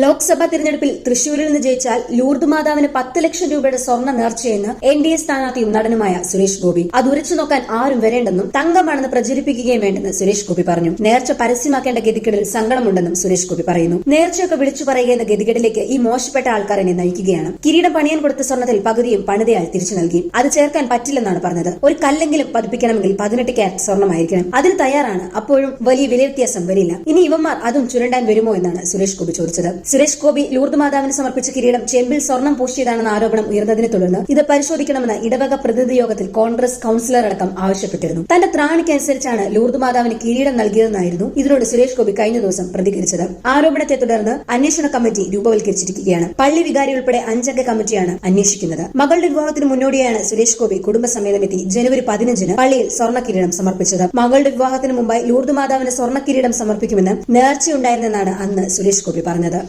ലോക്സഭാ തിരഞ്ഞെടുപ്പിൽ തൃശൂരിൽ നിന്ന് ജയിച്ചാൽ ലൂർദ് മാതാവിന് 10 ലക്ഷം രൂപയുടെ സ്വർണ്ണ നേർച്ചയെന്ന് NDA സ്ഥാനാർത്ഥിയും നടനുമായ സുരേഷ് ഗോപി. അത് ഉരച്ചു നോക്കാൻ ആരും വരേണ്ടെന്നും തങ്കമാണെന്ന് പ്രചരിപ്പിക്കുകയും വേണ്ടെന്ന് സുരേഷ് ഗോപി പറഞ്ഞു. നേർച്ച പരസ്യമാക്കേണ്ട ഗതികേടിൽ സങ്കടമുണ്ടെന്നും സുരേഷ് ഗോപി പറയുന്നു. നേർച്ചയൊക്കെ വിളിച്ചു പറയുക എന്ന ഗതികേടിലേക്ക് ഈ മോശപ്പെട്ട ആൾക്കാർ എന്നെ നയിക്കുകയാണ്. കിരീടം പണിയാൻ കൊടുത്ത സ്വർണ്ണത്തിൽ പകുതിയും പണിതയാൾ തിരിച്ചു നൽകി. അത് ചേർക്കാൻ പറ്റില്ലെന്നാണ് പറഞ്ഞത്. ഒരു കല്ലെങ്കിലും പതിപ്പിക്കണമെങ്കിൽ 18 കാരറ്റ് സ്വർണ്ണമായിരിക്കണം. അതിന് തയ്യാറാണ്. അപ്പോഴും വലിയ വിലവ്യത്യാസം വരില്ല. ഇനി ഇവന്മാർ അതും ചുരണ്ടാൻ വരുമോ എന്നാണ് സുരേഷ് ഗോപി ചോദിച്ചത്. സുരേഷ് ഗോപി ലൂർദ് മാതാവിന് സമർപ്പിച്ച കിരീടം ചെമ്പിൽ സ്വർണം പൂശിയതാണെന്ന ആരോപണം ഉയർന്നതിനെ തുടർന്ന് ഇത് പരിശോധിക്കണമെന്ന് ഇടവക പ്രതിനിധി യോഗത്തിൽ കോൺഗ്രസ് കൌൺസിലർ അടക്കം ആവശ്യപ്പെട്ടിരുന്നു. തന്റെ ത്രാണിക്കനുസരിച്ചാണ് ലൂർദ് മാതാവിന് കിരീടം നൽകിയതെന്നായിരുന്നു ഇതിനോട് സുരേഷ് ഗോപി കഴിഞ്ഞ ദിവസം പ്രതികരിച്ചത്. ആരോപണത്തെ തുടർന്ന് അന്വേഷണ കമ്മിറ്റി രൂപവൽക്കരിച്ചിരിക്കുകയാണ്. പള്ളി വികാരി ഉൾപ്പെടെ 5 അംഗ കമ്മിറ്റിയാണ് അന്വേഷിക്കുന്നത്. മകളുടെ വിവാഹത്തിന് മുന്നോടിയാണ് സുരേഷ് ഗോപി കുടുംബസമേതമെത്തി ജനുവരി 15-ന് പള്ളിയിൽ സ്വർണ്ണ കിരീടം സമർപ്പിച്ചത്. മകളുടെ വിവാഹത്തിന് മുമ്പായി ലൂർദ് മാതാവിന് സ്വർണ്ണ കിരീടം സമർപ്പിക്കുമെന്ന് നേർച്ചയുണ്ടായിരുന്നെന്നാണ് അന്ന് സുരേഷ് ഗോപി പറഞ്ഞത്.